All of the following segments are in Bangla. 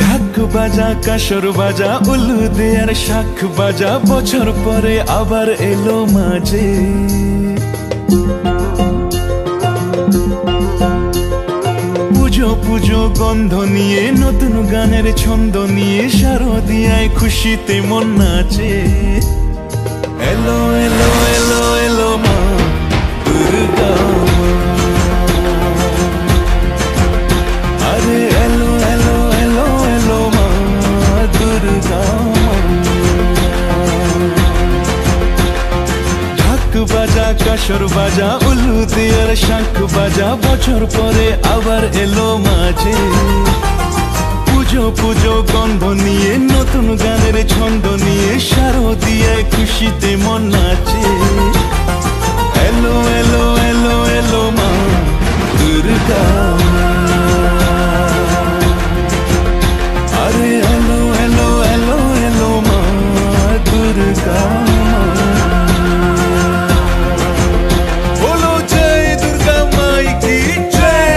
ঢাক বাজা কাসর বাজা উলু দেয়ার শাখ বাজা, বছর পরে আবার এলো মাঝে। পুজো পুজো গন্ধ নিয়ে, নতুন গানের ছন্দ নিয়ে, শারদিয়ায় খুশিতে মন নাচে। এলো এলো এলো এলো মা দুর্গা, আরে এলো এলো এলো এলো মা দুর্গা। ঢাক বাজা কাসর বাজা উলু দেয়ার শাঁখ বাজা, বছর পরে আবার এলো মাঝে। পুজো পুজো গন্ধ নিয়ে, নতুন গানের ছন্দ নিয়ে, শারদিয়ায় খুশিতে মন নাচে। এলো এলো এলো এলো মা দুর্গা, আরে এলো এলো এলো এলো মা দুর্গা। বলো জয় দুর্গা মাই কি জয়,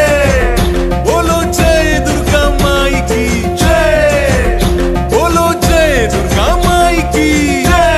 বলো জয় দুর্গা মাই কি জয়, বলো জয় দুর্গা মাই কি জয়।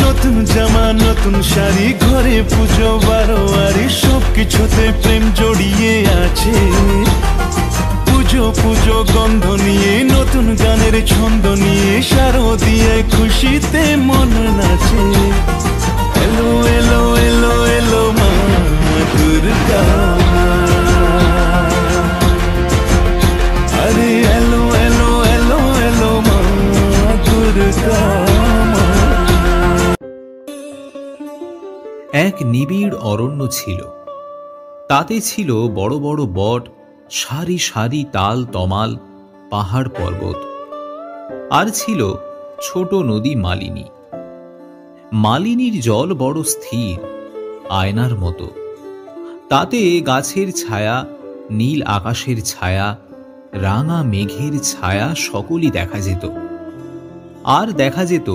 নতুন জামা নতুন শাড়ি, ঘরে পুজো বারোয়ারি, সবকিছুতে প্রেম জড়িয়ে আছে। পুজো পুজো গন্ধ নিয়ে, নতুন গানের ছন্দ নিয়ে, শারদিয়ায় খুশিতে মন নাচে। এলো এলো এলো এলো মা দুর্গা, আরে এলো এলো এলো এলো মা দুর্গা। এক নিবিড় অরণ্য ছিল, তাতে ছিল বড় বড় বট, সারি সারি তাল তমাল, পাহাড় পর্বত, আর ছিল ছোট নদী মালিনী। মালিনীর জল বড় স্থির, আয়নার মতো। তাতে গাছের ছায়া, নীল আকাশের ছায়া, রাঙা মেঘের ছায়া সকলই দেখা যেত। আর দেখা যেত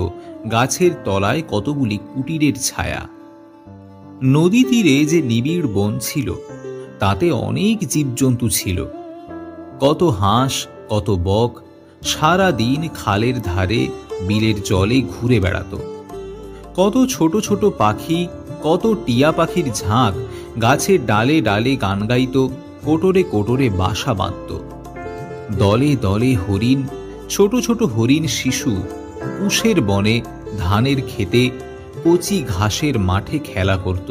গাছের তলায় কতগুলি কুটিরের ছায়া। নদী তীরে যে নিবিড় বন ছিল, তাতে অনেক জীবজন্তু ছিল। কত হাঁস, কত বক সারা দিন খালের ধারে, বিলের জলে ঘুরে বেড়াত। কত ছোট ছোট পাখি, কত টিয়া পাখির ঝাঁক গাছের ডালে ডালে গান গাইত, কোটরে কোটরে বাসা বাঁধত। দলে দলে হরিণ, ছোট ছোট হরিণ শিশু পুষের বনে, ধানের খেতে, কচি ঘাসের মাঠে খেলা করত।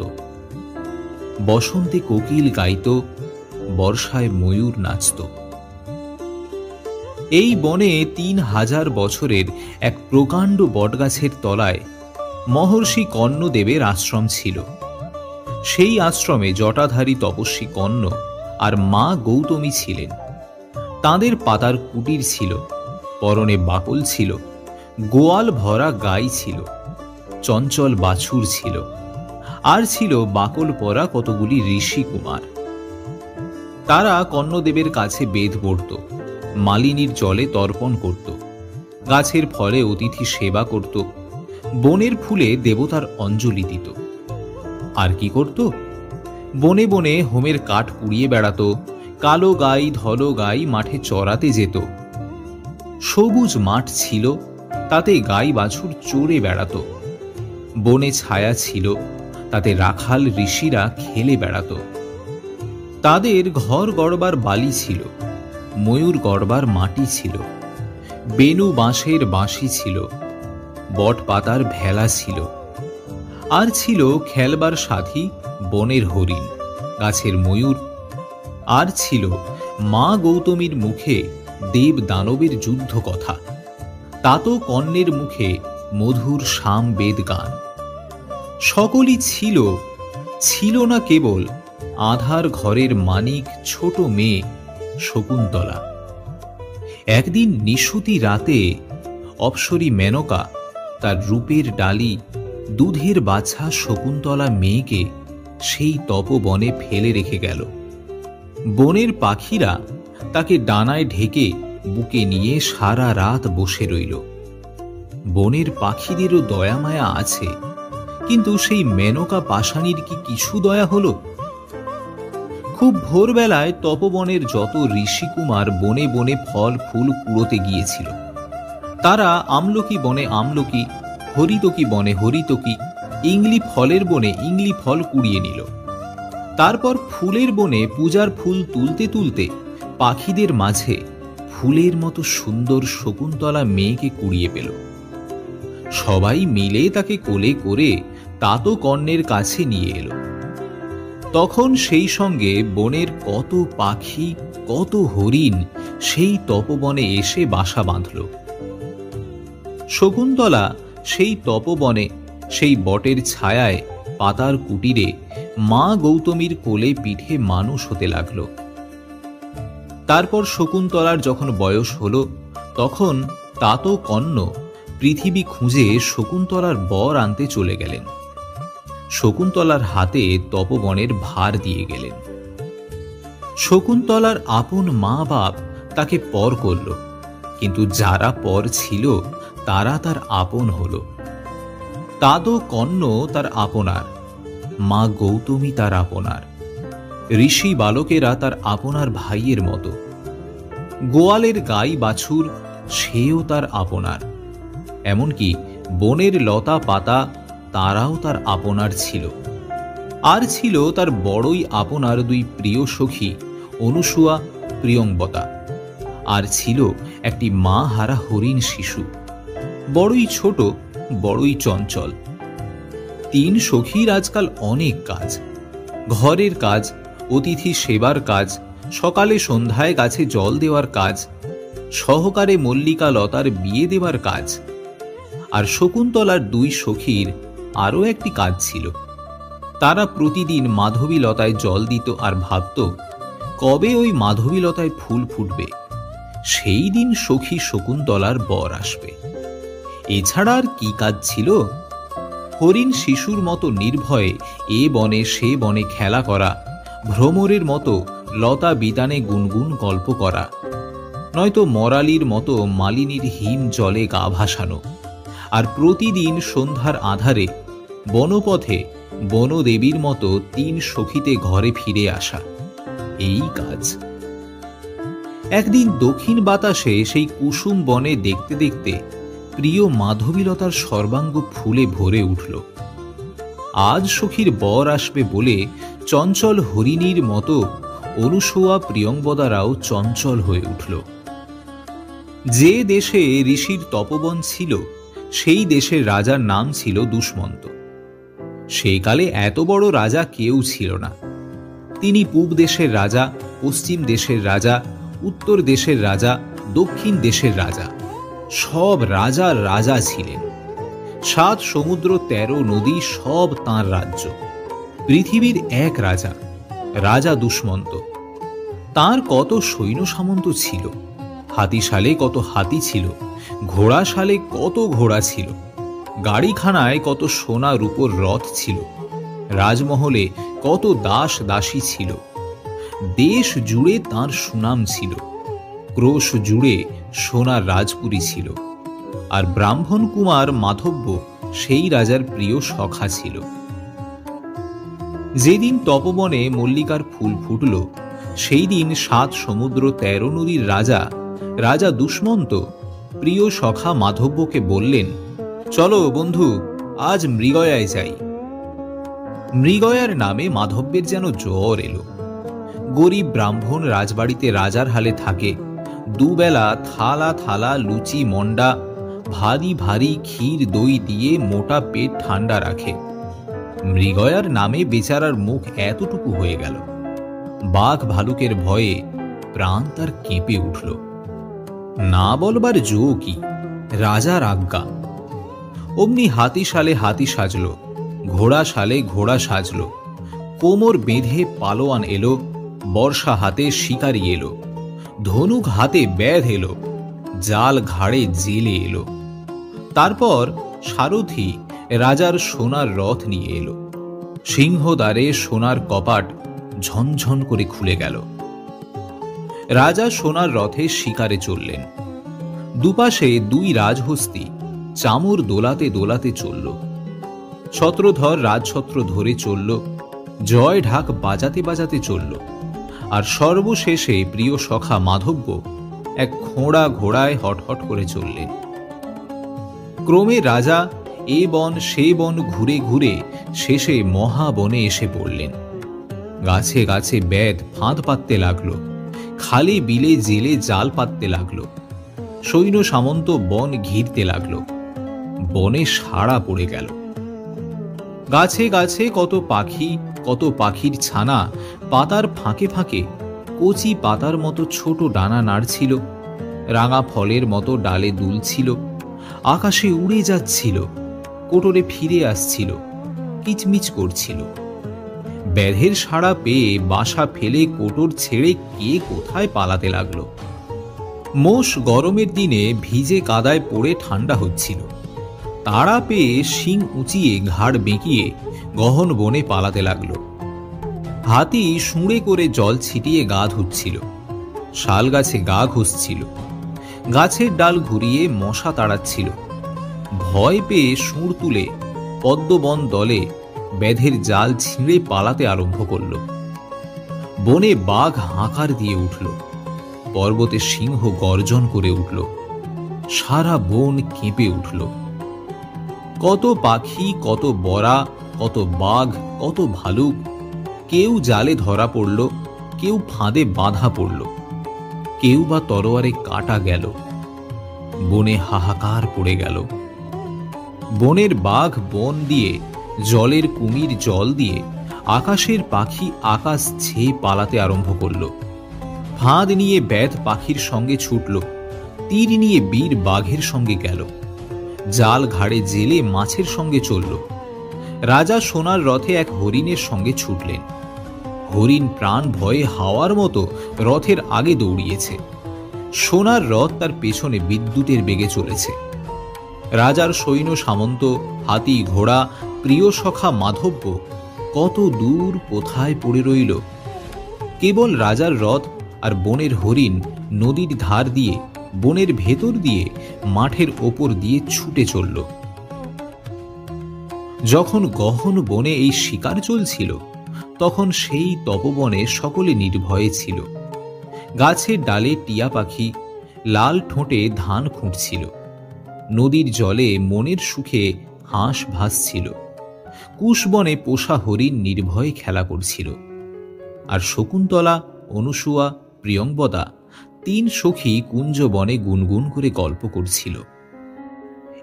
বসন্তে কোকিল গাইত, বর্ষায় ময়ূর নাচত। এই বনে 3000 বছরের এক প্রকাণ্ড বটগাছের তলায় মহর্ষি কর্ণদেবের আশ্রম ছিল। সেই আশ্রমে জটাধারী তপস্বী কর্ণ আর মা গৌতমী ছিলেন। তাঁদের পাতার কুটির ছিল, পরনে বাকল ছিল, গোয়াল ভরা গাই ছিল, চঞ্চল বাছুর ছিল, আর ছিল বাকল পরা কতগুলি ঋষি কুমার। তারা কর্ণদেবের কাছে বেদ পড়ত, মালিনীর জলে তর্পণ করত, গাছের ফলে অতিথি সেবা করত, বনের ফুলে দেবতার অঞ্জলি দিত। আর কি করত? বনে বনে হোমের কাঠ পুড়িয়ে বেড়াত, কালো গাই ধল গাই মাঠে চড়াতে যেত। সবুজ মাঠ ছিল, তাতে গাই বাছুর চড়ে বেড়াত। বনে ছায়া ছিল, তাতে রাখাল ঋষিরা খেলে বেড়াত। তাদের ঘর গড়বার বালি ছিল, ময়ূর গড়বার মাটি ছিল, বেনু বাঁশের বাঁশি ছিল, বট পাতার ভেলা ছিল, আর ছিল খেলবার সাথী বনের হরিণ, গাছের ময়ূর, আর ছিল মা গৌতমীর মুখে দেব দানবের যুদ্ধ কথা, তাতো কর্ণের মুখে মধুর সাম বেদ গান। সকলই ছিল, ছিল না কেবল আধার ঘরের মানিক ছোট মেয়ে শকুন্তলা। একদিন নিশুতি রাতে অপ্সরী মেনকা তার রূপের ডালি দুধের বাছা শকুন্তলা মেয়েকে সেই তপবনে ফেলে রেখে গেল। বনের পাখিরা তাকে ডানায় ঢেকে বুকে নিয়ে সারা রাত বসে রইল। বনের পাখিদেরও দয়া মায়া আছে, কিন্তু সেই মেনকা পাষাণীর কি কিছু দয়া হলো? খুব ভোরবেলায় তপবনের যত ঋষিকুমার বনে বনে ফল ফুল কুড়োতে গিয়েছিল। তারা আমলকি বনে আমলকি, হরিতকি বনে হরিতকি, ইংলি ফলের বনে ইংলি ফল কুড়িয়ে নিল। তারপর ফুলের বনে পূজার ফুল তুলতে তুলতে পাখিদের মাঝে ফুলের মতো সুন্দর শকুন্তলা মেয়েকে কুড়িয়ে পেল। সবাই মিলে তাকে কোলে করে তাতো কর্ণের কাছে নিয়ে এলো। তখন সেই সঙ্গে বনের কত পাখি, কত হরিণ সেই তপবনে এসে বাসা বাঁধল। শকুন্তলা সেই তপবনে, সেই বটের ছায়ায় পাতার কুটিরে মা গৌতমীর কোলে পিঠে মানুষ হতে লাগল। তারপর শকুন্তলার যখন বয়স হল, তখন তাতো কর্ণ পৃথিবী খুঁজে শকুন্তলার বর আনতে চলে গেলেন। শকুন্তলার হাতে তপবনের ভার দিয়ে গেলেন। শকুন্তলার আপন মা বাপ তাকে পর করল, কিন্তু যারা পর ছিল তারা তার আপন হল। তাতো কর্ণ তার আপনার, মা গৌতমী তার আপনার, ঋষি বালকেরা তার আপনার ভাইয়ের মতো। গোয়ালের গাই বাছুর সেও তার আপনার, এমনকি বনের লতা পাতা তারাও তার আপনার ছিল। আর ছিল তার বড়ই আপনার দুই প্রিয় সখী অনুসুয়া, প্রিয়ংবদা। আর ছিল একটি মা হারা হরিণ শিশু, বড়ই ছোট, বড়ই চঞ্চল। তিন সখীর আজকাল অনেক কাজ, ঘরের কাজ, অতিথি সেবার কাজ, সকালে সন্ধ্যায় গাছে জল দেওয়ার কাজ, সহকারে মল্লিকা লতার বিয়ে দেওয়ার কাজ। আর শকুন্তলার দুই সখীর আরও একটি কাজ ছিল। তারা প্রতিদিন মাধবীলতায় জল দিত আর ভাবত কবে ওই মাধবীলতায় ফুল ফুটবে, সেই দিন সখী শকুন্তলার বর আসবে। এছাড়া আর কি কাজ ছিল? হরিণ শিশুর মতো নির্ভয়ে এ বনে সে বনে খেলা করা, ভ্রমরের মতো লতা বিতানে গুনগুন গল্প করা, নয়তো মরালির মতো মালিনীর হিম জলে গা ভাসানো, আর প্রতিদিন সন্ধ্যার আধারে বনপথে বনদেবীর মতো তিন সখীতে ঘরে ফিরে আসা, এই কাজ। একদিন দক্ষিণ বাতাসে সেই কুসুম বনে দেখতে দেখতে প্রিয় মাধবীলতার সর্বাঙ্গ ফুলে ভরে উঠল। আজ সখীর বর আসবে বলে চঞ্চল হরিণীর মতো অনুসুয়া, প্রিয়ংবদারাও চঞ্চল হয়ে উঠল। যে দেশে ঋষির তপবন ছিল, সেই দেশের রাজার নাম ছিল দুষ্মন্ত। সেই কালে এত বড় রাজা কেউ ছিল না। তিনি পূব দেশের রাজা, পশ্চিম দেশের রাজা, উত্তর দেশের রাজা, দক্ষিণ দেশের রাজা, সব রাজার রাজা ছিলেন। 7 সমুদ্র 13 নদী সব তাঁর রাজ্য। পৃথিবীর এক রাজা, রাজা দুষ্মন্ত। তাঁর কত সৈন্য সামন্ত ছিল, হাতিশালে কত হাতি ছিল, ঘোড়াশালে কত ঘোড়া ছিল, গাড়িখানায় কত সোনা রূপোর রথ ছিল, রাজমহলে কত দাস দাসী ছিল। দেশ জুড়ে তাঁর সুনাম ছিল, ক্রোশ জুড়ে সোনার রাজপুরী ছিল। আর ব্রাহ্মণ কুমার মাধব্য সেই রাজার প্রিয় সখা ছিল। যেদিন তপবনে মল্লিকার ফুল ফুটল, সেই দিন 7 সমুদ্র 13 নদীর রাজা, রাজা দুষ্মন্ত প্রিয় সখা মাধব্যকে বললেন, চলো বন্ধু, আজ মৃগয়ায় যাই। মৃগয়ার নামে মাধব্যের যেন জ্বর এলো। গরিব ব্রাহ্মণ রাজবাড়িতে রাজার হালে থাকে, দুবেলা থালা থালা লুচি মন্ডা, ভারী ভারী ক্ষীর দই দিয়ে মোটা পেট ঠান্ডা রাখে। মৃগয়ার নামে বেচারার মুখ এতটুকু হয়ে গেল। বাঘ ভালুকের ভয়ে প্রাণ তার কেঁপে উঠল। না বলবার জো কি, রাজার আজ্ঞা। অমনি হাতি সালে হাতি সাজল, ঘোড়া সালে ঘোড়া সাজল, কোমর বেঁধে পালোয়ান এলো, বর্ষা হাতে শিকারি এলো, ধনুক হাতে ব্যাধ এলো, জাল ঘাড়ে জেলে এলো। তারপর সারথি রাজার সোনার রথ নিয়ে এলো। সিংহদ্বারে সোনার কপাট ঝনঝন করে খুলে গেল। রাজা সোনার রথে শিকারে চললেন। দুপাশে দুই রাজহস্তি চামর দোলাতে দোলাতে চলল। ছত্রধর রাজছত্র ধরে চলল, জয় ঢাক বাজাতে বাজাতে চলল। আর সর্বশেষে প্রিয় সখা মাধব্য এক খোঁড়া ঘোড়ায় হটহট করে চললেন। ক্রমে রাজা এ বন সে বন ঘুরে ঘুরে শেষে মহাবনে এসে পড়লেন। গাছে গাছে বেদ ফাঁদ পাততে লাগলো, খালে বিলে জেলে জাল পাততে লাগলো। সৈন্য সামন্ত বন ঘিরতে লাগলো। বনে সাড়া পড়ে গেল। গাছে গাছে কত পাখি, কত পাখির ছানা পাতার ফাঁকে ফাঁকে কচি পাতার মতো ছোট ডানা নাড়ছিল, রাঙা ফলের মতো ডালে দুলছিল, আকাশে উড়ে যাচ্ছিল, কোটরে ফিরে আসছিল, কিচমিচ করছিল। ব্যাধের সাড়া পেয়ে বাসা ফেলে কোটর ছেড়ে কে কোথায় পালাতে লাগলো। মোষ গরমের দিনে ভিজে কাদায় পড়ে ঠান্ডা হচ্ছিল। তাড়া পেয়ে শিং উঁচিয়ে ঘাড় বেঁকিয়ে গহন বনে পালাতে লাগলো। হাতি শুঁড়ে করে জল ছিটিয়ে গা ধুচ্ছিল, শাল গাছে গা ঘষছিল, গাছের ডাল ঘুরিয়ে মশা তাড়াচ্ছিল। ভয় পেয়ে সুর তুলে পদ্মবন দলে ব্যাধের জাল ছিঁড়ে পালাতে আরম্ভ করল। বনে বাঘ হাঁকার দিয়ে উঠল, পর্বতে সিংহ গর্জন করে উঠল, সারা বন কেঁপে উঠল। কত পাখি, কত বরা, কত বাঘ, কত ভালুক, কেউ জালে ধরা পড়ল, কেউ ফাঁদে বাঁধা পড়ল, কেউ বা তরোয়ারে কাটা গেল। বনে হাহাকার পড়ে গেল। বনের বাঘ বন দিয়ে, জলের কুমির জল দিয়ে, আকাশের পাখি আকাশ ছেয়ে পালাতে আরম্ভ করল। ফাঁদ নিয়ে ব্যাধ পাখির সঙ্গে ছুটল, তীর নিয়ে বীর বাঘের সঙ্গে গেল, জাল ঘাড়ে জেলে মাছের সঙ্গে চলল। রাজা সোনার রথে এক হরিণের সঙ্গে ছুটলেন। হরিণ প্রাণ ভয়ে হাওয়ার মতো রথের আগে দৌড়িয়েছে। সোনার রথ তার পেছনে বিদ্যুতের বেগে চলেছে। রাজার সৈন্য সামন্ত, হাতি ঘোড়া, প্রিয় সখা মাধব্য কত দূর কোথায় পড়ে রইল। কেবল রাজার রথ আর বনের হরিণ নদীর ধার দিয়ে, বনের ভেতর দিয়ে, মাঠের ওপর দিয়ে ছুটে চলল। যখন গহন বনে এই শিকার চলছিল, তখন সেই তপবনে সকলে নির্ভয়ে ছিল। গাছের ডালে টিয়া পাখি লাল ঠোঁটে ধান খুঁটছিল। নদীর জলে মনের সুখে হাঁস ভাসছিল। কুশবনে পোষা হরিণ নির্ভয়ে খেলা করছিল। আর শকুন্তলা, অনুসুয়া, প্রিয়ংবদা তিন সখী কুঞ্জবনে গুনগুন করে গল্প করছিল।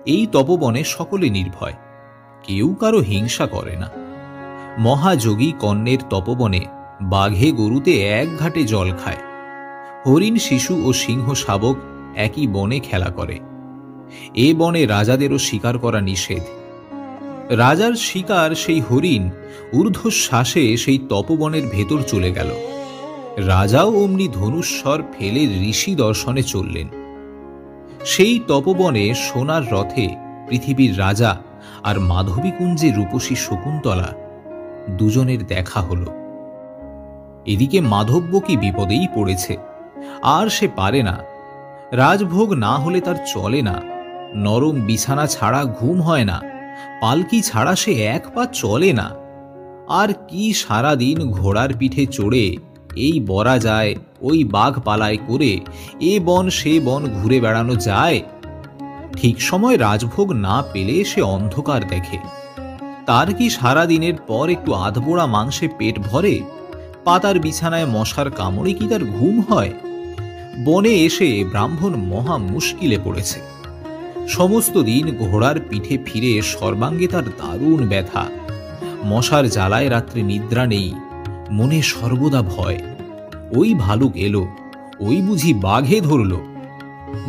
এই তপবনে সকলে নির্ভয়, কেউ কারো হিংসা করে না। মহাযোগী কন্যের তপবনে বাঘে গরুতে এক ঘাটে জল খায়। হরিণ শিশু ও সিংহ শাবক একই বনে খেলা করে। এ বনে রাজাদেরও শিকার করা নিষেধ। রাজার শিকার সেই হরিণ ঊর্ধ্বশ্বাসে সেই তপবনের ভেতর চলে গেল। রাজাও অমনি ধনুস্বর ফেলে ঋষি দর্শনে চললেন। সেই তপবনে সোনার রথে পৃথিবীর রাজা আর মাধবীকুঞ্জে রূপসী শকুন্তলা দুজনের দেখা হল। এদিকে মাধব্য কি বিপদেই পড়েছে, আর সে পারে না। রাজভোগ না হলে তার চলে না। নরম বিছানা ছাড়া ঘুম হয় না, পালকি ছাড়া সে এক পা চলে না। আর কি সারাদিন ঘোড়ার পিঠে চড়ে এই বরা যায়, ওই বাঘ পালায় করে এ বন সে বন ঘুরে বেড়ানো যায়? ঠিক সময় রাজভোগ না পেলে সে অন্ধকার দেখে। তার কি সারাদিনের পর একটু আধবোড়া মাংসে পেট ভরে? পাতার বিছানায় মশার কামড়ে কি তার ঘুম হয়? বনে এসে ব্রাহ্মণ মহা মুশকিলে পড়েছে। সমস্ত দিন ঘোড়ার পিঠে ফিরে সর্বাঙ্গে তার দারুণ ব্যথা। মশার জ্বালায় রাত্রে নিদ্রা নেই, মনে সর্বদা ভয়। ওই ভালুক এলো, ওই বুঝি বাঘে ধরল।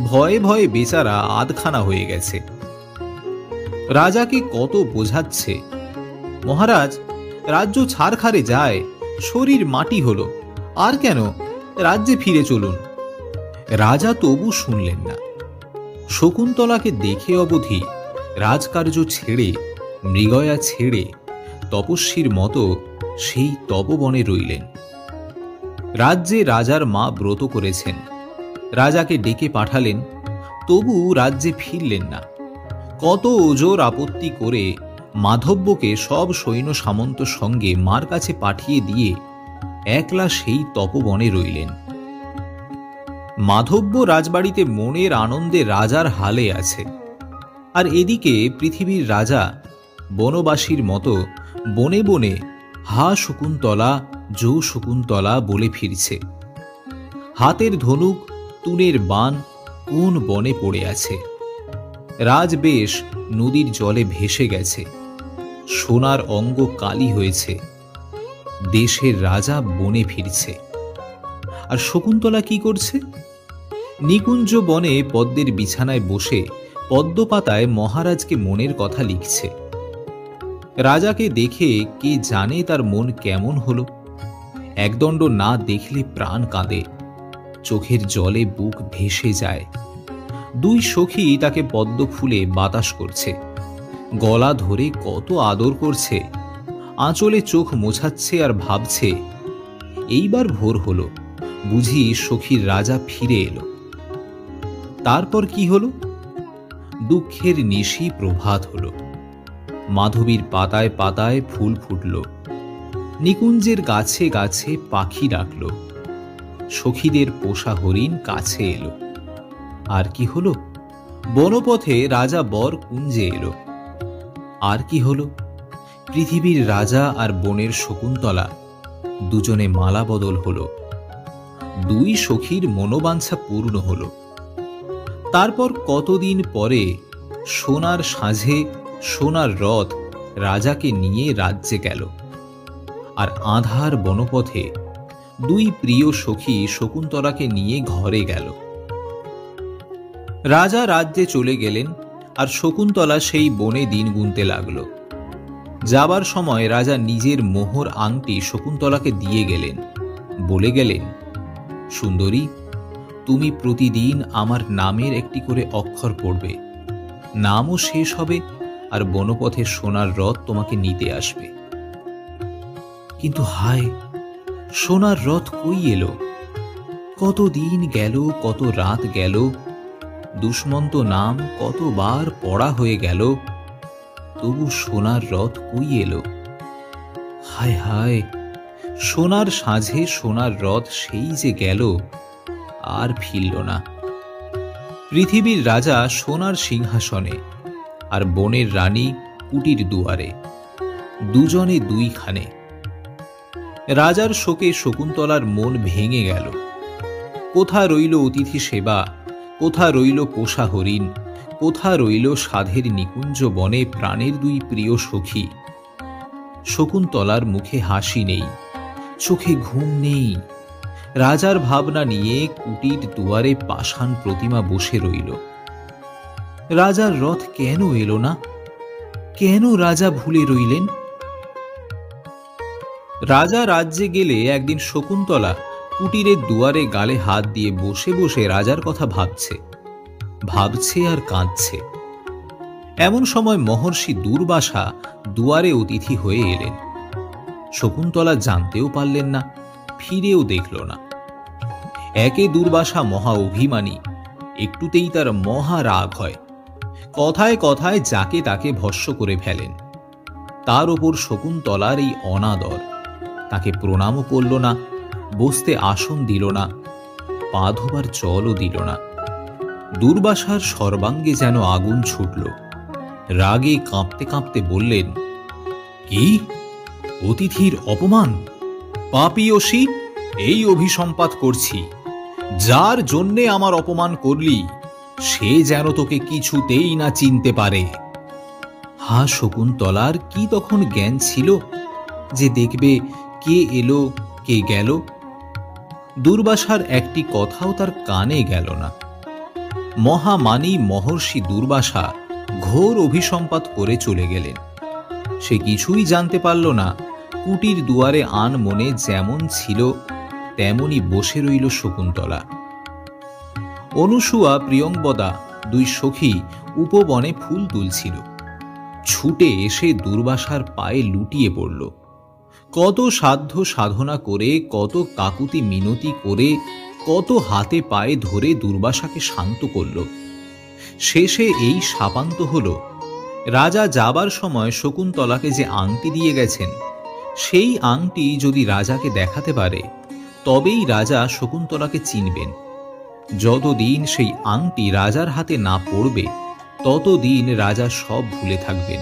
ভয়ে ভয়ে বেচারা আধখানা হয়ে গেছে। রাজাকে কত বোঝাচ্ছে, মহারাজ রাজ্য ছারখারে যায়, শরীর মাটি হলো, আর কেন রাজ্যে ফিরে চলুন। রাজা তবু শুনলেন না। শকুন্তলাকে দেখে অবধি রাজকার্য ছেড়ে, মৃগয়া ছেড়ে তপস্বীর মতো সেই তপবনে রইলেন। রাজ্যে রাজার মা ব্রত করেছেন, রাজাকে ডেকে পাঠালেন, তবু রাজ্যে ফিরলেন না। কত ওজোর আপত্তি করে মাধব্যকে সব সৈন্য সামন্ত সঙ্গে মার কাছে পাঠিয়ে দিয়ে একলা সেই তপবনে রইলেন। মাধব্য রাজবাড়িতে মনের আনন্দে রাজার হালে আছে, আর এদিকে পৃথিবীর রাজা বনবাসীর মতো বনে বনে হা শকুন্তলা জো শকুন্তলা বলে ফিরছে। হাতের ধনুক তুনের বান কোন বনে পড়ে আছে। রাজবেশ নদীর জলে ভেসে গেছে, সোনার অঙ্গ কালি হয়েছে। দেশের রাজা বনে ফিরছে, আর শকুন্তলা কি করছে? নিকুঞ্জ বনে পদ্মের বিছানায় বসে পদ্মপাতায় মহারাজকে মনের কথা লিখছে। রাজাকে দেখে কে জানে তার মন কেমন হলো। একদণ্ড না দেখলে প্রাণ কাঁদে, চোখের জলে বুক ভেসে যায়। দুই সখী তাকে পদ্ম ফুলে বাতাস করছে, গলা ধরে কত আদর করছে, আঁচলে চোখ মোছাচ্ছে আর ভাবছে, এইবার ভোর হলো, বুঝি সখীর রাজা ফিরে এলো। তারপর কি হলো? দুঃখের নিশি প্রভাত হলো। মাধবীর পাতায় পাতায় ফুল ফুটল, নিকুঞ্জের গাছে গাছে পাখি ডাকল, সখীদের পোষা হরিণ কাছে এলো। আর কি হলো? বনপথে রাজা বর কুঞ্জে এলো। আর কি হলো? পৃথিবীর রাজা আর বনের শকুন্তলা দুজনে মালা বদল হলো। দুই সখীর মনোবাঞ্ছা পূর্ণ হলো। তারপর কতদিন পরে সোনার সাঁঝে সোনার রথ রাজাকে নিয়ে রাজ্যে গেল, আর আঁধার বনপথে দুই প্রিয় সখী শকুন্তলাকে নিয়ে ঘরে গেল। রাজা রাজ্যে চলে গেলেন, আর শকুন্তলা সেই বনে দিন গুনতে লাগল। যাবার সময় রাজা নিজের মোহর আংটি শকুন্তলাকে দিয়ে গেলেন, বলে গেলেন, সুন্দরী, তুমি প্রতিদিন আমার নামের একটি করে অক্ষর পড়বে, নামও শেষ হবে, আর বনপথে সোনার রথ তোমাকে নিতে আসবে। কিন্তু হায়, সোনার রথ কই এলো? কত দিন গেল, কত রাত গেল, দুষ্মন্ত নাম কতবার পড়া হয়ে গেল, তবু সোনার রথ কই এলো? হায় হায়, সোনার সাঁঝে সোনার রথ সেই যে গেল, আর ফিরল না। পৃথিবীর রাজা সোনার সিংহাসনে, আর বনের রানী কুটির দুয়ারে, দুজনে দুইখানে। রাজার শোকে শকুন্তলার মন ভেঙে গেল। কোথা রইল অতিথি সেবা, কোথা রইল পোষা হরিণ, কোথা রইল সাধের নিকুঞ্জ বনে প্রাণের দুই প্রিয় সখী। শকুন্তলার মুখে হাসি নেই, চোখে ঘুম নেই। রাজার ভাবনা নিয়ে কুটির দুয়ারে পাষাণ প্রতিমা বসে রইল। রাজার রথ কেন এলো না? কেন রাজা ভুলে রইলেন? রাজা রাজ্যে গেলে একদিন শকুন্তলা কুটিরের দুয়ারে গালে হাত দিয়ে বসে বসে রাজার কথা ভাবছে, ভাবছে আর কাঁদছে। এমন সময় মহর্ষি দুর্বাসা দুয়ারে অতিথি হয়ে এলেন। শকুন্তলা জানতেও পারলেন না, ফিরেও দেখল না। একে দুর্বাসা মহা অভিমানী, একটুতেই তার মহা রাগ হয়। কথায় কথায় যাকে তাকে ভস্ম করে ফেলেন। তার ওপর শকুন্তলার এই অনাদর, তাকে প্রণামও করল না, বসতে আসন দিল না, পা ধোবার জলও দিল না। দুর্বাসার সর্বাঙ্গে যেন আগুন ছুটল। রাগে কাঁপতে কাঁপতে বললেন, কি অতিথির অপমান? পাপীয়সী, এই অভিসম্পাত করছি, যার জন্যে আমার অপমান করলি সে যেন তোকে কিছুতেই না চিনতে পারে। হা, শকুন্তলার কি তখন জ্ঞান ছিল যে দেখবে কে এলো কে গেল? দুর্বাসার একটি কথাও তার কানে গেল না। মহামানী মহর্ষি দুর্বাসা ঘোর অভিসম্পাত করে চলে গেলেন। সে কিছুই জানতে পারল না কুটির দুয়ারে আনমনে যেমন ছিল তেমনি বসে রইল শকুন্তলা। অনুসুয়া, প্রিয়ংবদা দুই সখী উপবনে ফুল তুলছিল। ছুটে এসে দুর্বাসার পায়ে লুটিয়ে পড়ল। কত সাধ্য সাধনা করে, কত কাকুতি মিনতি করে, কত হাতে পায়ে ধরে দুর্বাসাকে শান্ত করল। শেষে এই শাপান্ত হল, রাজা যাবার সময় শকুন্তলাকে যে আংটি দিয়ে গেছেন সেই আংটি যদি রাজাকে দেখাতে পারে তবেই রাজা শকুন্তলাকে চিনবেন। যতদিন সেই আংটি রাজার হাতে না পড়বে ততদিন রাজা সব ভুলে থাকবেন।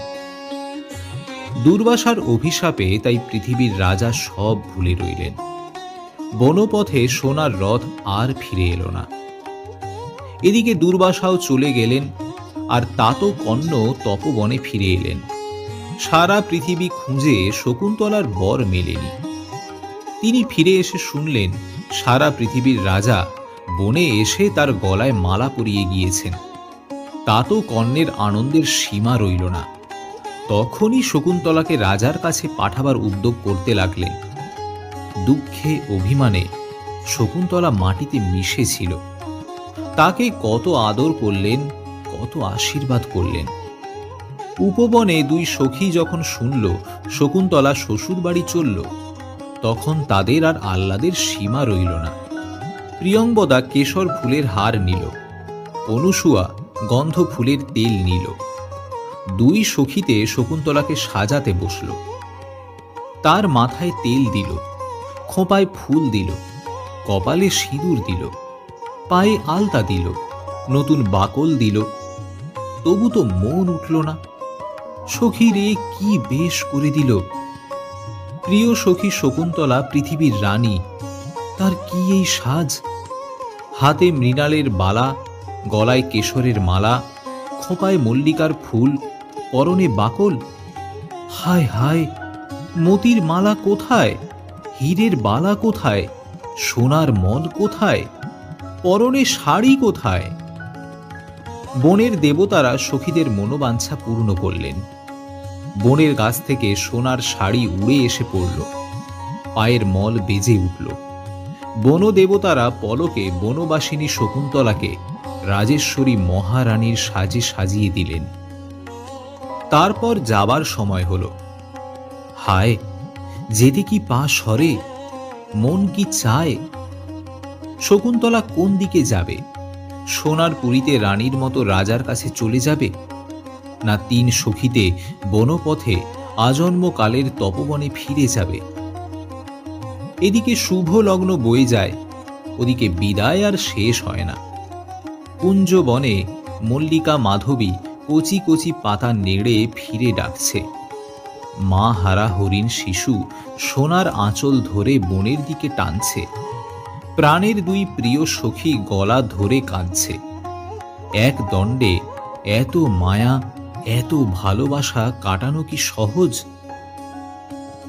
দুর্বাসার অভিশাপে তাই পৃথিবীর রাজা সব ভুলে রইলেন। বনপথে সোনার রথ আর ফিরে এলো না। এদিকে দুর্বাসাও চলে গেলেন, আর তাতো কর্ণ তপবনে ফিরে এলেন। সারা পৃথিবী খুঁজে শকুন্তলার বর মেলেনি। তিনি ফিরে এসে শুনলেন সারা পৃথিবীর রাজা বনে এসে তার গলায় মালা পরিয়ে গিয়েছেন। তাতো কর্ণের আনন্দের সীমা রইল না। তখনই শকুন্তলাকে রাজার কাছে পাঠাবার উদ্যোগ করতে লাগলেন। দুঃখে অভিমানে শকুন্তলা মাটিতে মিশেছিল। তাকে কত আদর করলেন, কত আশীর্বাদ করলেন। উপবনে দুই সখী যখন শুনল শকুন্তলা শ্বশুর বাড়ি চলল, তখন তাদের আর আহ্লাদের সীমা রইল না। প্রিয়ংবদা কেশর ফুলের হার নিল, অনুসুয়া গন্ধ ফুলের তেল নিল। দুই সখীতে শকুন্তলাকে সাজাতে বসল। তার মাথায় তেল দিল, খোঁপায় ফুল দিল, কপালে সিঁদুর দিল, পায়ে আলতা দিল, নতুন বাকল দিল। তবু তো মন উঠল না। সখী রে, কি বেশ করে দিল! প্রিয় সখী শকুন্তলা পৃথিবীর রানী, তার কি এই সাজ! হাতে মৃণালের বালা, গলায় কেশরের মালা, খোঁপায় মল্লিকার ফুল, পরনে বাকল। হায় হায়, মতির মালা কোথায়? হীরের বালা কোথায়? সোনার মল কোথায়? পরনে শাড়ি কোথায়? বনের দেবতারা সখীদের মনোবাঞ্ছা পূর্ণ করলেন। বনের গাছ থেকে সোনার শাড়ি উড়ে এসে পড়ল, পায়ের মল বেজে উঠল। বন দেবতারা পলকে বনবাসিনী শকুন্তলাকে রাজেশ্বরী মহারানীর সাজে সাজিয়ে দিলেন। তারপর যাবার সময় হল। হায়, যেতে কি পা সরে, মন কি চায়! শকুন্তলা কোন দিকে যাবে? সোনার পুরীতে রানীর মতো রাজার কাছে চলে যাবে, না তিন সখীতে বনপথে আজন্মকালের তপবনে ফিরে যাবে? এদিকে শুভ লগ্ন বয়ে যায়, ওদিকে বিদায় আর শেষ হয় না। কুঞ্জবনে মল্লিকা মাধবী কচি কচি পাতা নেড়ে ফিরে ডাকছে। মা হারা হরিণ শিশু সোনার আঁচল ধরে বনের দিকে টানছে। প্রাণের দুই প্রিয় সখী গলা ধরে কাঁদছে। এক দণ্ডে এত মায়া, এত ভালোবাসা কাটানো কি সহজ?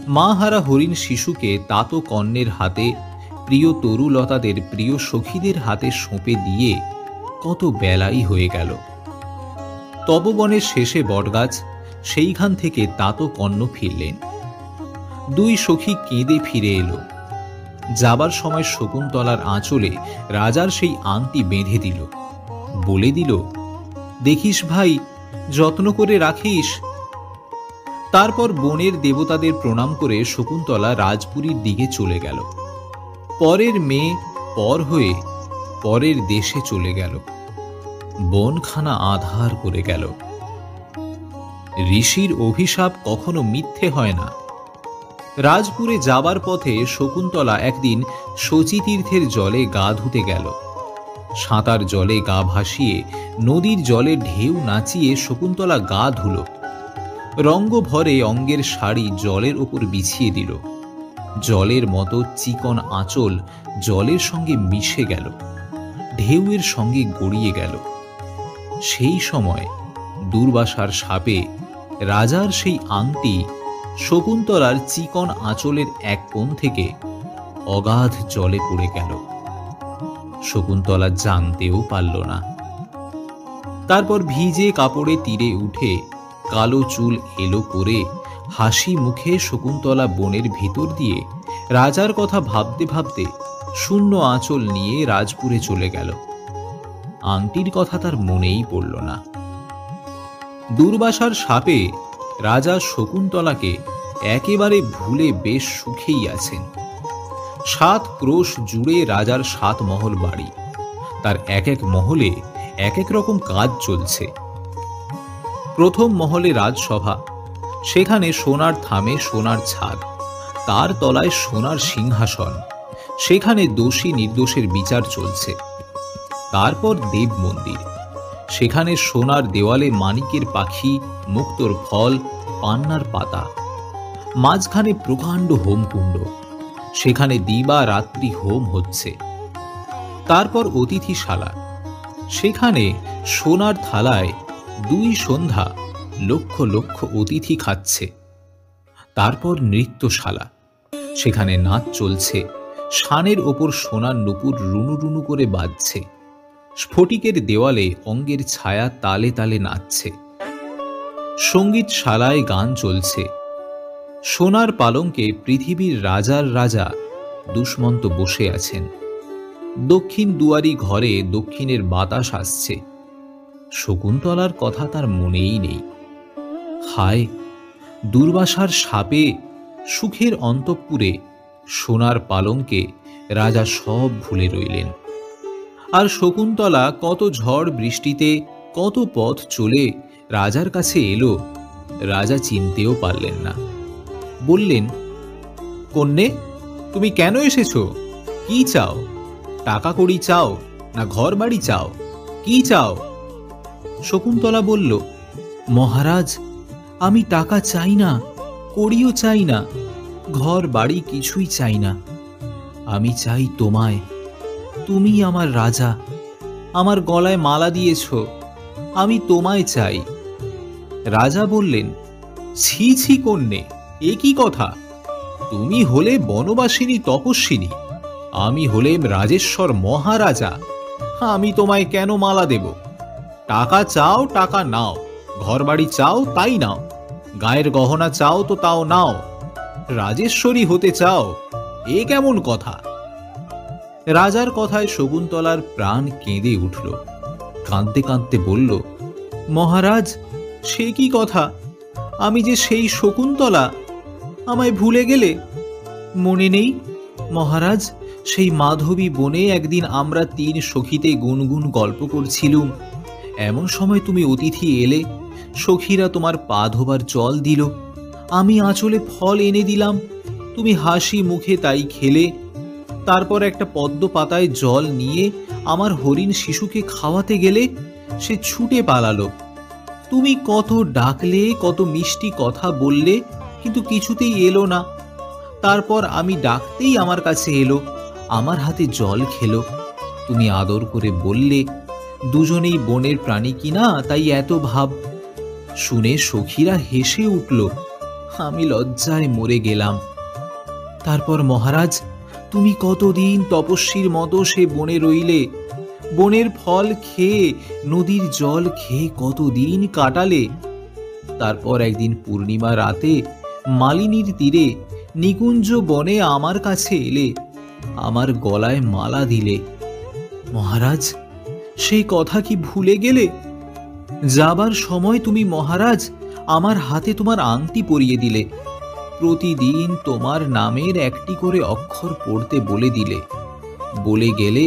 মা হারা হরিণ শিশুকে তাতো কর্ণের হাতে, প্রিয় তরুলতাদের প্রিয় সখীদের হাতে সঁপে দিয়ে কত বেলাই হয়ে গেল। তপবনের শেষে বটগাছ, সেইখান থেকে তাতো কর্ণ ফিরলেন। দুই সখী কেঁদে ফিরে এলো। যাবার সময় শকুন্তলার আঁচলে রাজার সেই আংটি বেঁধে দিল, বলে দিল, দেখিস ভাই, যত্ন করে রাখিস। তারপর বনের দেবতাদের প্রণাম করে শকুন্তলা রাজপুরীর দিকে চলে গেল। পরের মেয়ে পর হয়ে পরের দেশে চলে গেল। বনখানা আধার করে গেল। ঋষির অভিশাপ কখনো মিথ্যে হয় না। রাজপুরে যাবার পথে শকুন্তলা একদিন শচীতীর্থের জলে গা ধুতে গেল। সাঁতার জলে গা ভাসিয়ে নদীর জলে ঢেউ নাচিয়ে শকুন্তলা গা ধুল। রঙ্গ ভরে অঙ্গের শাড়ি জলের ওপর বিছিয়ে দিল। জলের মতো চিকন আঁচল জলের সঙ্গে মিশে গেল, ঢেউয়ের সঙ্গে গড়িয়ে গেল। সেই সময় দুর্বাসার সাপে রাজার সেই আংটি শকুন্তলার চিকন আঁচলের এক কোণ থেকে অগাধ জলে পড়ে গেল। শকুন্তলা জানতেও পারল না। তারপর ভিজে কাপড়ে তীরে উঠে কালো চুল এলো করে হাসি মুখে শকুন্তলা বনের ভিতর দিয়ে রাজার কথা ভাবতে ভাবতে শূন্য আঁচল নিয়ে রাজপুরে চলে গেল। আংটির কথা তার মনেই পড়ল না। দুর্বাসার সাপে রাজা শকুন্তলাকে একেবারে ভুলে বেশ সুখেই আছেন। 7 ক্রোশ জুড়ে রাজার 7 মহল বাড়ি, তার এক এক মহলে এক এক রকম কাজ চলছে। প্রথম মহলে রাজসভা, সেখানে সোনার থামে সোনার ছাদ, তার তলায় সোনার সিংহাসন, সেখানে দোষী নির্দোষের বিচার চলছে। তারপর দেব মন্দির, সেখানে সোনার দেওয়ালে মানিকের পাখি, মুক্তোর ফল, পান্নার পাতা। মাঝখানে প্রকাণ্ড হোমকুণ্ড, সেখানে দিবা রাত্রি হোম হচ্ছে। তারপর অতিথিশালা, সেখানে সোনার থালায় 2 সন্ধ্যা লক্ষ লক্ষ অতিথি খাচ্ছে। তারপর নৃত্যশালা, সেখানে নাচ চলছে, শানের ওপর সোনার নুপুর রুনু রুনু করে বাজছে, স্ফটিকের দেওয়ালে অঙ্গের ছায়া তালে তালে নাচছে। সঙ্গীতশালায় গান চলছে। সোনার পালঙ্কে পৃথিবীর রাজার রাজা দুষ্মন্ত বসে আছেন। দক্ষিণ দুয়ারি ঘরে দক্ষিণের বাতাস আসছে। শকুন্তলার কথা তার মনেই নেই। হায়, দুর্বাসার সাপে সুখের অন্তঃপুরে সোনার পালঙ্কে রাজা সব ভুলে রইলেন। আর শকুন্তলা কত ঝড় বৃষ্টিতে কত পথ চলে রাজার কাছে এলো, রাজা চিনতেও পারলেন না। বললেন, কন্যে, তুমি কেন এসেছো? কি চাও? টাকা কড়ি চাও না ঘর বাড়ি চাও? কি চাও? শকুন্তলা বলল, মহারাজ, আমি টাকা চাই না, কড়িও চাই না, ঘর বাড়ি কিছুই চাই না। আমি চাই তোমায়। তুমি আমার রাজা, আমার গলায় মালা দিয়েছ, আমি তোমায় চাই। রাজা বললেন, ছি ছি কন্যে, এ কি কথা? তুমি হলে বনবাসিনী তপস্বিনী, আমি হলেম রাজেশ্বর মহারাজা। আমি তোমায় কেন মালা দেব? টাকা চাও, টাকা নাও, ঘর বাড়ি চাও, তাই নাও, গায়ের গহনা চাও তো তাও নাও, রাজেশ্বরী হতে চাও, এ কেমন কথা? রাজার কথায় শকুন্তলার প্রাণ কেঁদে উঠল। কাঁদতে কাঁদতে বলল, মহারাজ, সে কি কথা? আমি যে সেই শকুন্তলা, আমায় ভুলে গেলে? মনে নেই মহারাজ, সেই মাধবী বনে একদিন আমরা 3 সখীতে গুনগুন গল্প করছিলুম। এমন সময় তুমি অতিথি এলে, সখীরা তোমার পা ধোবার জল দিল, আমি আঁচলে ফল এনে দিলাম, তুমি হাসি মুখে তাই খেলে। তারপর একটা পদ্ম পাতায় জল নিয়ে আমার হরিণ শিশুকে খাওয়াতে গেলে, সে ছুটে পালালো। তুমি কত ডাকলে, কত মিষ্টি কথা বললে, কিন্তু কিছুতেই এলো না। তারপর আমি ডাকতেই আমার কাছে এলো, আমার হাতে জল খেলো। তুমি আদর করে বললে, দুজনেই বনের প্রাণী কিনা, তাই এত ভাব। শুনে সখীরা হেসে উঠল, আমি লজ্জায় মরে গেলাম। তারপর মহারাজ, তুমি কতদিন তপস্বীর মতো সে বনে রইলে, বনের ফল খেয়ে, নদীর জল খেয়ে কতদিন কাটালে। তারপর একদিন পূর্ণিমা রাতে মালিনীর তীরে নিকুঞ্জ বনে আমার কাছে এলে, আমার গলায় মালা দিলে। মহারাজ, সেই কথা কি ভুলে গেলে? যাবার সময় তুমি মহারাজ আমার হাতে তোমার আংটি পরিয়ে দিলে, প্রতিদিন তোমার নামের একটি করে অক্ষর পড়তে বলে দিলে। বলে গেলে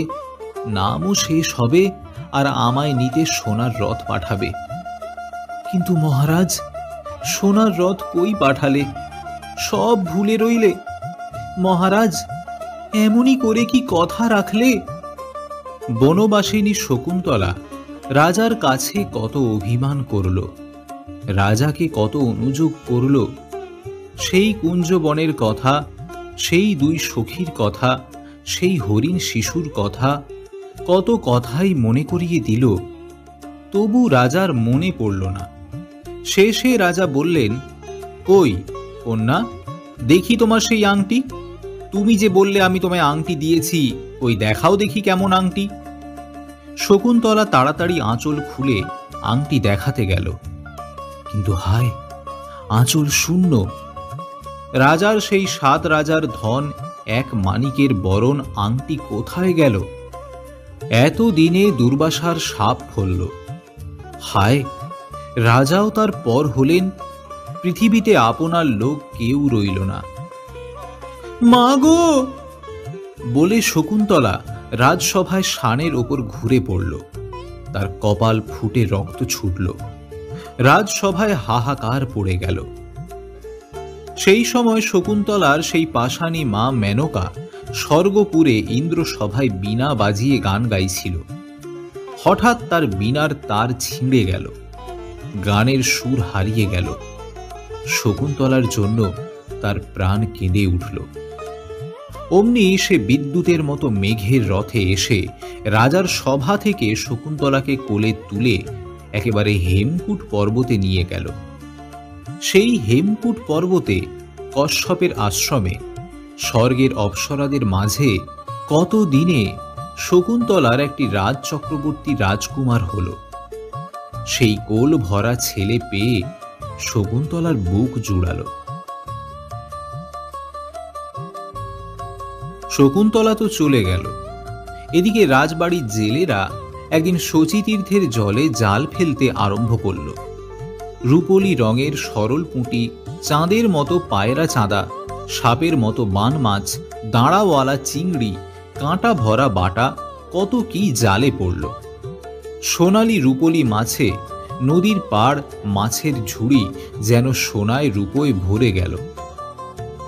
নামও শেষ হবে আর আমায় নিতে সোনার রথ পাঠাবে। কিন্তু মহারাজ, সোনার রথ কই পাঠালে? সব ভুলে রইলে। মহারাজ, এমনই করে কি কথা রাখলে? বনবাসিনী শকুন্তলা রাজার কাছে কত অভিমান করল, রাজাকে কত অনুযোগ করল। সেই কুঞ্জবনের কথা সেই দুই সখীর কথা, সেই হরিণ শিশুর কথা, কত কথাই মনে করিয়ে দিল। তবু রাজার মনে পড়ল না। শেষে রাজা বললেন, কই কন্যা, দেখি তোমার সেই আংটি। তুমি যে বললে আমি তোমায় আংটি দিয়েছি, ওই দেখাও দেখি কেমন আংটি। শকুন্তলা তাড়াতাড়ি আঁচল খুলে আংটি দেখাতে গেল, কিন্তু হায়, আঁচল শূন্য। রাজার সেই 7 রাজার ধন, 1 মানিকের বরণ আংটি কোথায় গেল? এতদিনে দুর্বাসার সাপ ফলল। হায়, রাজাও তার পর হলেন, পৃথিবীতে আপনার লোক কেউ রইল না। মা গো বলে শকুন্তলা রাজসভায় শানের ওপর ঘুরে পড়ল। তার কপাল ফুটে রক্ত ছুটল। রাজসভায় হাহাকার পড়ে গেল। সেই সময় শকুন্তলার সেই পাষাণী মা মেনকা স্বর্গপুরে ইন্দ্রসভায় বীণা বাজিয়ে গান গাইছিল। হঠাৎ তার বীণার তার ছিঁড়ে গেল, গানের সুর হারিয়ে গেল। শকুন্তলার জন্য তার প্রাণ কেঁদে উঠল। অমনি সে বিদ্যুতের মতো মেঘের রথে এসে রাজার সভা থেকে শকুন্তলাকে কোলে তুলে একেবারে হেমকূট পর্বতে নিয়ে গেল। সেই হেমকূট পর্বতে কশ্যপের আশ্রমে স্বর্গের অপ্সরাদের মাঝে কত দিনে শকুন্তলার একটি রাজ চক্রবর্তী রাজকুমার হল। সেই কোল ভরা ছেলে পেয়ে শকুন্তলার বুক জুড়াল। শকুন্তলা তো চলে গেল। এদিকে রাজবাড়ির জেলেরা একদিন শচীতীর্থের জলে জাল ফেলতে আরম্ভ করল। রূপলি রঙের সরল পুঁটি, চাঁদের মতো পায়রা চাঁদা, সাপের মতো বান মাছ, দাঁড়াওয়ালা চিংড়ি, কাঁটা ভরা বাটা, কত কি জালে পড়ল। সোনালি রূপলি মাছে নদীর পাড়, মাছের ঝুড়ি যেন সোনায় রূপোয় ভরে গেল।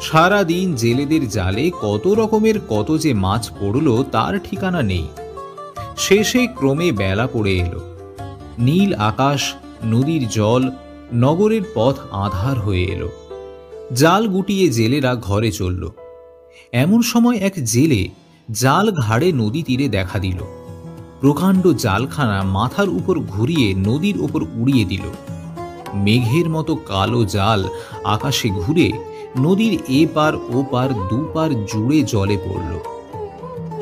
সারাদিন জেলেদের জালে কত রকমের কত যে মাছ পড়ল তার ঠিকানা নেই। শেষে ক্রমে বেলা পড়ে এলো। নীল আকাশ, নদীর জল, নগরের পথ আঁধার হয়ে এলো। জাল গুটিয়ে জেলেরা ঘরে চলল। এমন সময় এক জেলে জাল ঘাড়ে নদী তীরে দেখা দিল। প্রকাণ্ড জালখানা মাথার উপর ঘুরিয়ে নদীর ওপর উড়িয়ে দিল। মেঘের মতো কালো জাল আকাশে ঘুরে নদীর এপার ওপার দুপার জুড়ে জলে পড়ল।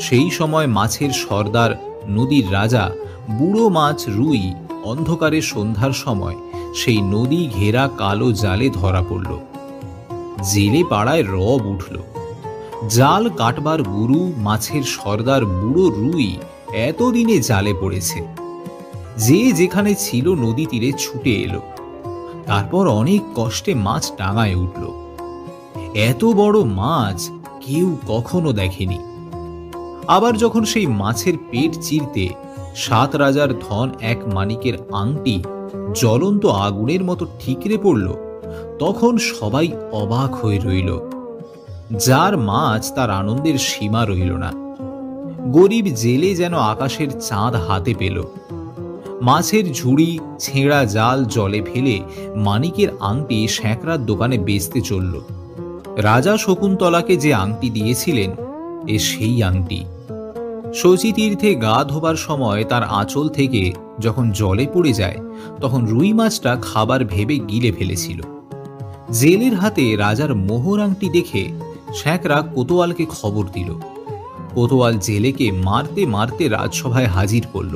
সেই সময় মাছের সর্দার, নদীর রাজা, বুড়ো মাছ রুই অন্ধকারে সন্ধ্যার সময় সেই নদী ঘেরা কালো জালে ধরা পড়ল। জেলে পাড়ায় রব উঠল। জাল কাটবার গুরু মাছের সর্দার বুড়ো রুই এতদিনে জালে পড়েছে। যে যেখানে ছিল নদী তীরে ছুটে এলো। তারপর অনেক কষ্টে মাছ ডাঙায় উঠল। এত বড় মাছ কেউ কখনো দেখেনি। আবার যখন সেই মাছের পেট চিরতে 7 রাজার ধন 1 মানিকের আংটি জ্বলন্ত আগুনের মতো ঠিকরে পড়ল, তখন সবাই অবাক হয়ে রইল। যার মাছ তার আনন্দের সীমা রইল না। গরিব জেলে যেন আকাশের চাঁদ হাতে পেল। মাছের ঝুড়ি, ছেঁড়া জাল জলে ফেলে মানিকের আংটি স্যাঁকড়ার দোকানে বেচতে চলল। রাজা শকুন্তলাকে যে আংটি দিয়েছিলেন, এ সেই আংটি। শচীতীর্থে গা ধোবার সময় তার আঁচল থেকে যখন জলে পড়ে যায়, তখন রুই মাছটা খাবার ভেবে গিলে ফেলেছিল। জেলের হাতে রাজার মোহর আংটি দেখে স্যাঁকড়া কোতোয়ালকে খবর দিল। কোতোয়াল জেলেকে মারতে মারতে রাজসভায় হাজির করল।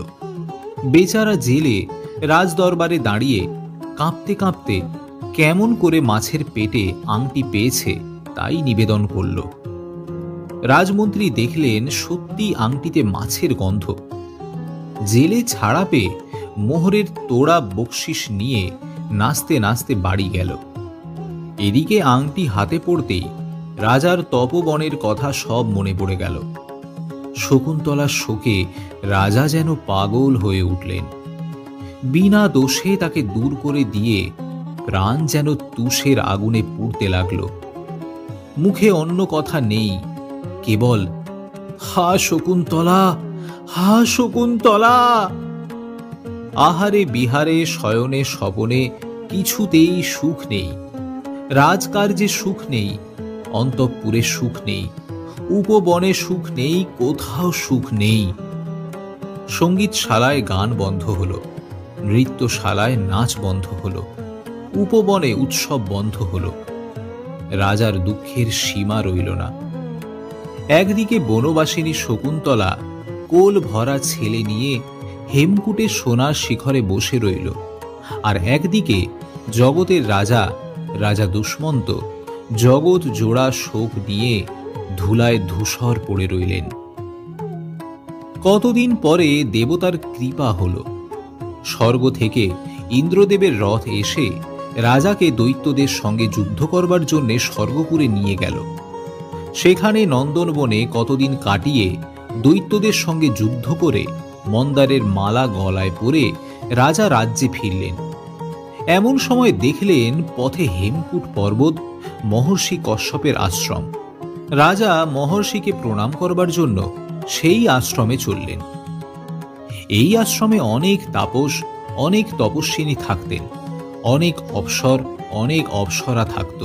বেচারা জেলে রাজদরবারে দাঁড়িয়ে কাঁপতে কাঁপতে কেমন করে মাছের পেটে আংটি পেয়েছে তাই নিবেদন করল। রাজমন্ত্রী দেখলেন সত্যি আংটিতে মাছের গন্ধ। জেলে ছাড়া পেয়ে মোহরের তোড়া বকশিস নিয়ে নাচতে নাচতে বাড়ি গেল। এদিকে আংটি হাতে পড়তেই রাজার তপবনের কথা সব মনে পড়ে গেল। শকুন্তলার শোকে রাজা যেন পাগল হয়ে উঠলেন। বিনা দোষে তাকে দূর করে দিয়ে প্রাণ যেন তুষের আগুনে পুড়তে লাগলো। মুখে অন্য কথা নেই, কেবল হা শকুন্তলা, হা শকুন্তলা। আহারে বিহারে শয়নে স্বপনে কিছুতেই সুখ নেই। রাজকার্যে সুখ নেই, অন্তঃপুরে সুখ নেই, উপবনে সুখ নেই, কোথাও সুখ নেই। সঙ্গীতশালায় গান বন্ধ হলো, নৃত্যশালায় নাচ বন্ধ হলো, উপবনে উৎসব বন্ধ হলো। রাজার দুঃখের সীমা রইল না। একদিকে বনবাসিনী শকুন্তলা কোল ভরা ছেলে নিয়ে হেমকূটে সোনার শিখরে বসে রইল, আর একদিকে জগতের রাজা রাজা দুষ্মন্ত জগৎ জোড়া শোক নিয়ে ধুলায় ধূসর পড়ে রইলেন। কতদিন পরে দেবতার কৃপা হল। স্বর্গ থেকে ইন্দ্রদেবের রথ এসে রাজাকে দৈত্যদের সঙ্গে যুদ্ধ করবার জন্যে স্বর্গপুরে নিয়ে গেল। সেখানে নন্দনবনে কতদিন কাটিয়ে দৈত্যদের সঙ্গে যুদ্ধ করে মন্দারের মালা গলায় পরে রাজা রাজ্যে ফিরলেন। এমন সময় দেখলেন পথে হেমকূট পর্বত, মহর্ষি কশ্যপের আশ্রম। রাজা মহর্ষিকে প্রণাম করবার জন্য সেই আশ্রমে চললেন। এই আশ্রমে অনেক তাপস, অনেক তপস্বিনী থাকতেন, অনেক অপ্সর, অনেক অপ্সরা থাকত।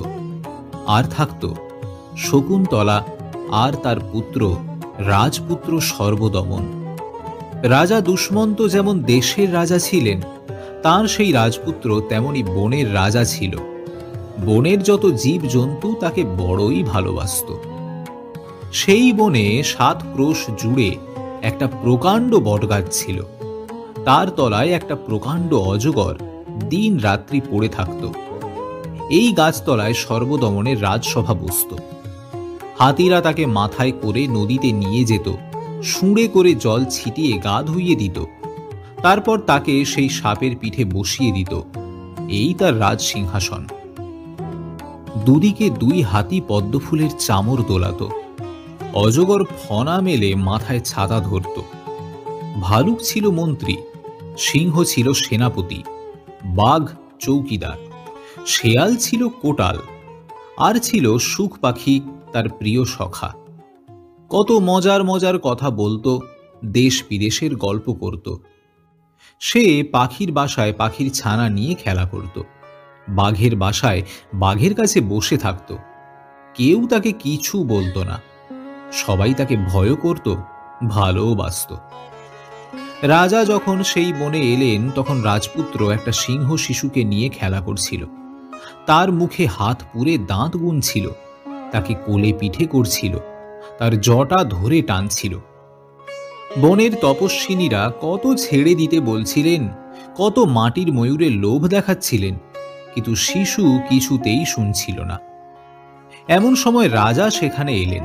আর থাকত শকুন্তলা আর তার পুত্র রাজপুত্র সর্বদমন। রাজা দুষ্মন্ত যেমন দেশের রাজা ছিলেন, তার সেই রাজপুত্র তেমনি বনের রাজা ছিল। বনের যত জীবজন্তু তাকে বড়ই ভালোবাসত। সেই বনে 7 ক্রোশ জুড়ে একটা প্রকাণ্ড বটগাছ ছিল। তার তলায় একটা প্রকাণ্ড অজগর দিন রাত্রি পড়ে থাকত। এই গাছতলায় সর্বদমনের রাজসভা বসত। হাতিরা তাকে মাথায় করে নদীতে নিয়ে যেত, শুঁড়ে করে জল ছিটিয়ে গা ধুইয়ে দিত, তারপর তাকে সেই সাপের পিঠে বসিয়ে দিত। এই তার রাজ সিংহাসন। দুদিকে 2 হাতি পদ্মফুলের চামর দোলাত। অজগর ফনা মেলে মাথায় ছাতা ধরত। ভালুক ছিল মন্ত্রী, সিংহ ছিল সেনাপতি, বাঘ চৌকিদার, শেয়াল ছিল কোটাল, আর ছিল সুখ পাখি তার প্রিয় সখা। কত মজার মজার কথা বলতো, দেশ বিদেশের গল্প করত। সে পাখির বাসায় পাখির ছানা নিয়ে খেলা করত, বাঘের বাসায় বাঘের কাছে বসে থাকত। কেউ তাকে কিছু বলতো না, সবাই তাকে ভয় করত, ভালোবাসত। রাজা যখন সেই বনে এলেন, তখন রাজপুত্র একটা সিংহ শিশুকে নিয়ে খেলা করছিল। তার মুখে হাত পুরে দাঁত গুনছিল, তাকে কোলে পিঠে করছিল, তার জটা ধরে টানছিল। বনের তপস্বিনীরা কত ছেড়ে দিতে বলছিলেন, কত মাটির ময়ূরের লোভ দেখাচ্ছিলেন, কিন্তু শিশু কিছুতেই শুনছিল না। এমন সময় রাজা সেখানে এলেন।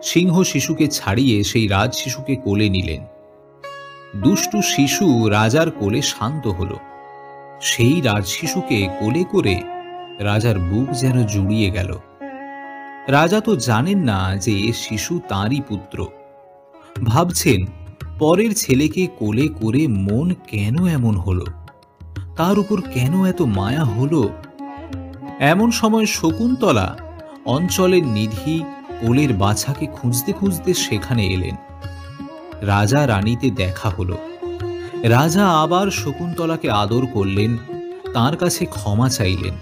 সিংহ শিশুকে ছাড়িয়ে সেই রাজ শিশুকে কোলে নিলেন। দুষ্টু শিশু রাজার কোলে শান্ত হল। সেই রাজ শিশুকে কোলে করে রাজার বুক যেন জুড়িয়ে গেল। রাজা তো জানেন না যে এ শিশু তাঁরই পুত্র। ভাবছেন পরের ছেলেকে কোলে করে মন কেন এমন হলো, তার উপর কেন এত মায়া হলো। এমন সময় শকুন্তলা অঞ্চলের নিধি কোলের বাছাকে খুঁজতে খুঁজতে সেখানে এলেন। রাজা রানীতে দেখা হলো। রাজা আবার শকুন্তলাকে আদর করলেন, তার কাছে ক্ষমা চাইলেন।